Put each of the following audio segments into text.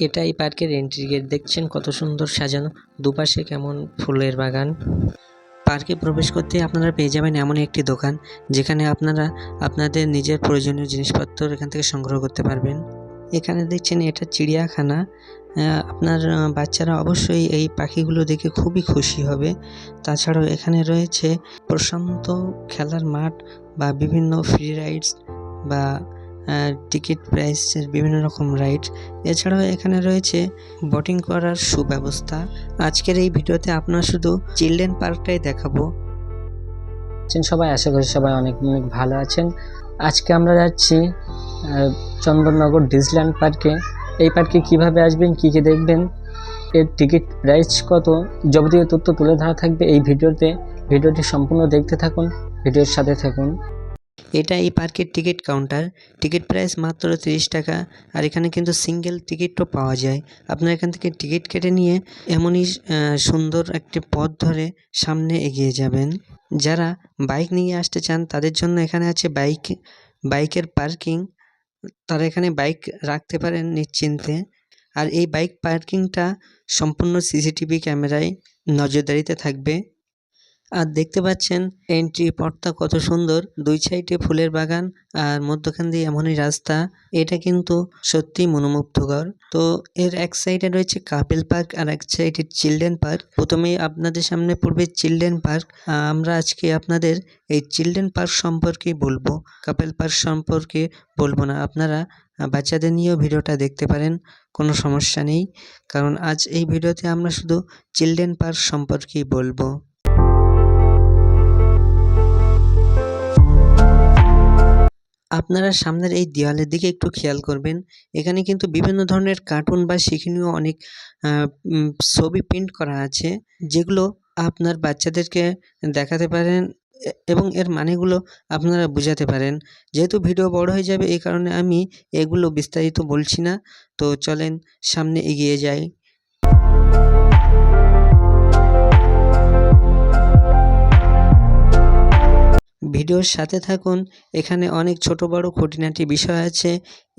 এটা এই পার্কের এন্ট্রি গেট। দেখছেন কত সুন্দর সাজানো, দুপাশে কেমন ফুলের বাগান। পার্কে প্রবেশ করতে আপনারা পেয়ে যাবেন এমন একটি দোকান যেখানে আপনারা আপনাদের নিজের প্রয়োজনীয় জিনিসপত্র এখান থেকে সংগ্রহ করতে পারবেন। এখানে দেখছেন এটা চিড়িয়াখানা। আপনার বাচ্চারা অবশ্যই এই পাখিগুলো দেখে খুবই খুশি হবে। তাছাড়াও এখানে রয়েছে প্রশান্ত খেলার মাঠ বা বিভিন্ন ফ্রি রাইডস বা টিকিট প্রাইসের বিভিন্ন রকম রাইডস। এছাড়াও এখানে রয়েছে বোটিং করার সুব্যবস্থা। আজকের এই ভিডিওতে আপনারা শুধু চিলড্রেন পার্কটাই দেখাবো। সবাই আশা করি সবাই অনেক অনেক ভালো আছেন। আজকে আমরা যাচ্ছি চন্দননগর ডিজনিল্যান্ড পার্কে। এই পার্কে কিভাবে আসবেন, কি কি দেখবেন, এর টিকিট প্রাইস কত, যাবতীয় তথ্য তুলে ধরা থাকবে এই ভিডিওতে। ভিডিওটি সম্পূর্ণ দেখতে থাকুন, ভিডিওর সাথে থাকুন। এটা এই পার্কের টিকিট কাউন্টার। টিকিট প্রাইস মাত্র 30 টাকা। আর এখানে কিন্তু সিঙ্গেল টিকিটও পাওয়া যায়। আপনারা এখান থেকে টিকিট কেটে নিয়ে এমনই সুন্দর একটি পথ ধরে সামনে এগিয়ে যাবেন। যারা বাইক নিয়ে আসতে চান তাদের জন্য এখানে আছে বাইকের পার্কিং। তারা এখানে বাইক রাখতে পারেন নিশ্চিন্তে। আর এই বাইক পার্কিংটা সম্পূর্ণ সিসিটিভি ক্যামেরায় নজরদারিতে থাকবে। আর দেখতে পাচ্ছেন এন্ট্রি পথটা কত সুন্দর, দুই সাইডে ফুলের বাগান আর মধ্যখান দিয়ে এমনই রাস্তা। এটা কিন্তু সত্যি মনোমুগ্ধকর। তো এর এক সাইডে রয়েছে কাপেল পার্ক আর এক সাইডে চিলড্রেন পার্ক। প্রথমেই আপনাদের সামনে পড়বে চিলড্রেন পার্ক। আমরা আজকে আপনাদের এই চিলড্রেন পার্ক সম্পর্কে বলবো, কাপেল পার্ক সম্পর্কে বলবো না। আপনারা বাচ্চাদের নিয়েও ভিডিওটা দেখতে পারেন, কোনো সমস্যা নেই। কারণ আজ এই ভিডিওতে আমরা শুধু চিলড্রেন পার্ক সম্পর্কেই বলবো। আপনারা সামনের এই দেওয়ালের দিকে একটু খেয়াল করবেন। এখানে কিন্তু বিভিন্ন ধরনের কার্টুন বা শিক্ষণীয় অনেক ছবি প্রিন্ট করা আছে, যেগুলো আপনার বাচ্চাদেরকে দেখাতে পারেন এবং এর মানেগুলো আপনারা বুঝাতে পারেন। যেহেতু ভিডিও বড় হয়ে যাবে, এই কারণে আমি এগুলো বিস্তারিত বলছি না। তো চলেন সামনে এগিয়ে যাই। ভিডিওর সাথে থাকুন। এখানে অনেক ছোট বড় খুঁটিনাটি বিষয় আছে।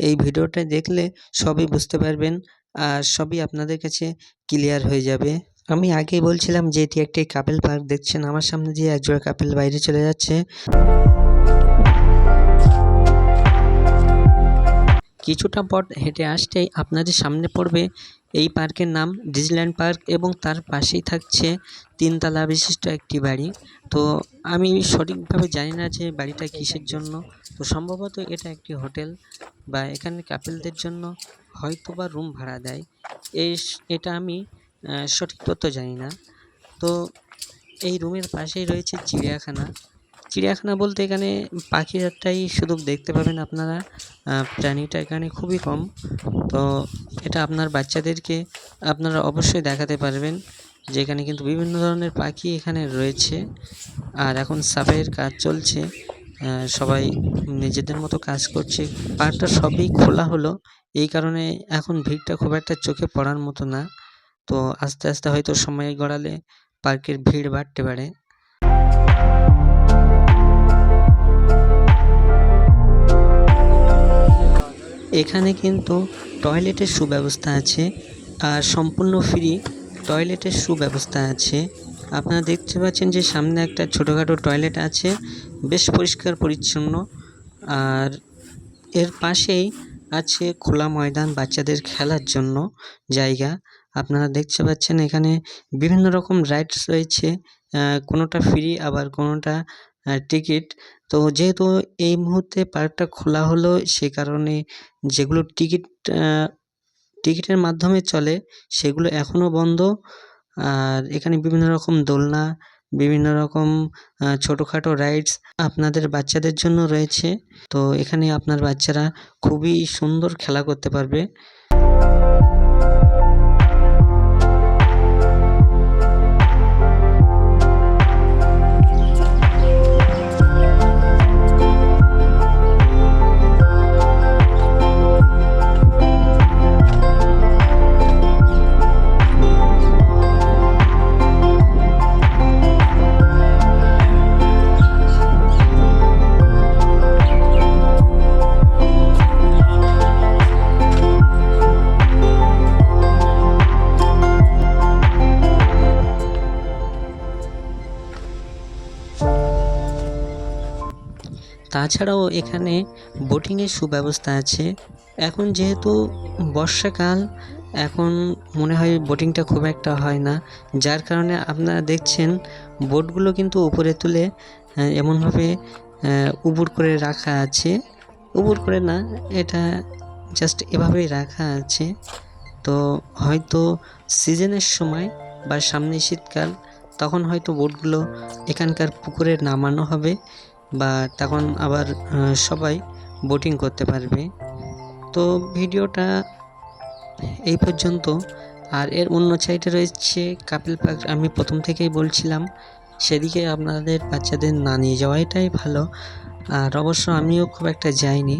এই ভিডিওটা দেখলে সবই বুঝতে পারবেন আর সবই আপনাদের কাছে ক্লিয়ার হয়ে যাবে। আমি আগেই বলছিলাম যে এটি একটি কাপেল পার্ক। দেখছেন আমার সামনে দিয়ে একজোড়া কাপেল বাইরে চলে যাচ্ছে। কিছুটা পথ হেঁটে আসতেই আপনাদের সামনে পড়বে এই পার্কের নাম ডিজনিল্যান্ড পার্ক এবং তার পাশেই থাকছে 3 তলা বিশিষ্ট একটি বাড়ি। তো আমি সঠিকভাবে জানি না যে বাড়িটা কিসের জন্য। তো সম্ভবত এটা একটি হোটেল বা এখানে কাপেলদের জন্য হয়তো বা রুম ভাড়া দেয়। এটা আমি সঠিক তথ্য জানি না। তো এই রুমের পাশেই রয়েছে চিড়িয়াখানা। চিড়িয়াখানা বলতে এখানে পাখিটাই শুধু দেখতে পাবেন আপনারা, প্রাণীটা এখানে খুবই কম। তো এটা আপনার বাচ্চাদেরকে আপনারা অবশ্যই দেখাতে পারবেন যে এখানে কিন্তু বিভিন্ন ধরনের পাখি এখানে রয়েছে। আর এখন সাফাইয়ের কাজ চলছে, সবাই নিজেদের মতো কাজ করছে। পার্কটা সবই খোলা হলো, এই কারণে এখন ভিড়টা খুব একটা চোখে পড়ার মতো না। তো আস্তে আস্তে হয়তো সময় গড়ালে পার্কের ভিড় বাড়তে পারে। এখানে কিন্তু টয়লেটের সুব্যবস্থা আছে আর সম্পূর্ণ ফ্রি টয়লেটের সুব্যবস্থা আছে। আপনারা দেখতে পাচ্ছেন যে সামনে একটা ছোটোখাটো টয়লেট আছে, বেশ পরিষ্কার পরিচ্ছন্ন। আর এর পাশেই আছে খোলা ময়দান, বাচ্চাদের খেলার জন্য জায়গা। আপনারা দেখতে পাচ্ছেন এখানে বিভিন্ন রকম রাইডস রয়েছে, কোনোটা ফ্রি আবার কোনোটা টিকিট। তো যেহেতু এই মুহূর্তে পার্কটা খোলা হলো, সে কারণে যেগুলো টিকিটের মাধ্যমে চলে সেগুলো এখনও বন্ধ। আর এখানে বিভিন্ন রকম দোলনা, বিভিন্ন রকম ছোটোখাটো রাইডস আপনাদের বাচ্চাদের জন্য রয়েছে। তো এখানে আপনার বাচ্চারা খুবই সুন্দর খেলা করতে পারবে। তাছাড়াও এখানে বোটিংয়ের সুব্যবস্থা আছে। এখন যেহেতু বর্ষাকাল, এখন মনে হয় বোটিংটা খুব একটা হয় না, যার কারণে আপনারা দেখছেন বোটগুলো কিন্তু উপরে তুলে এমনভাবে উবুড় করে রাখা আছে। উবুড় করে না, এটা জাস্ট এভাবেই রাখা আছে। তো হয়তো সিজনের সময় বা সামনে শীতকাল, তখন হয়তো বোটগুলো এখানকার পুকুরে নামানো হবে বা তখন আবার সবাই বোটিং করতে পারবে। তো ভিডিওটা এই পর্যন্ত। আর এর অন্য সাইডে রয়েছে কাপিল পার্ক। আমি প্রথম থেকেই বলছিলাম সেদিকে আপনাদের বাচ্চাদের না নিয়ে যাওয়াটাই ভালো। আর অবশ্য আমিও খুব একটা যাইনি।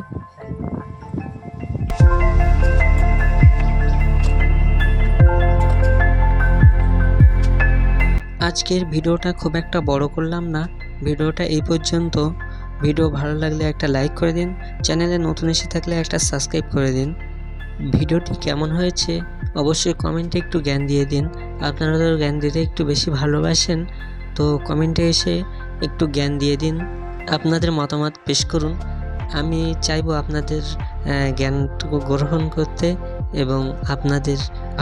আজকের ভিডিওটা খুব একটা বড় করলাম না, ভিডিওটা এই পর্যন্ত। ভিডিও ভালো লাগলে একটা লাইক করে দিন, চ্যানেলে নতুন এসে থাকলে একটা সাবস্ক্রাইব করে দিন। ভিডিওটি কেমন হয়েছে অবশ্যই কমেন্টে একটু জ্ঞান দিয়ে দিন। আপনারা তো জ্ঞান দিতে একটু বেশি ভালোবাসেন, তো কমেন্টে এসে একটু জ্ঞান দিয়ে দিন, আপনাদের মতামত পেশ করুন। আমি চাইবো আপনাদের জ্ঞানটুকু গ্রহণ করতে এবং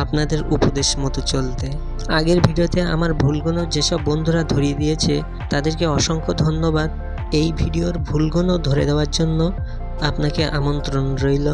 আপনাদের উপদেশ মতো চলতে। আগের ভিডিওতে আমার ভুলগুলো যেসব বন্ধুরা ধরিয়ে দিয়েছে তাদেরকে অসংখ্য ধন্যবাদ। এই ভিডিওর ভুলগুলো ধরে দেওয়ার জন্য আপনাকে আমন্ত্রণ রইল।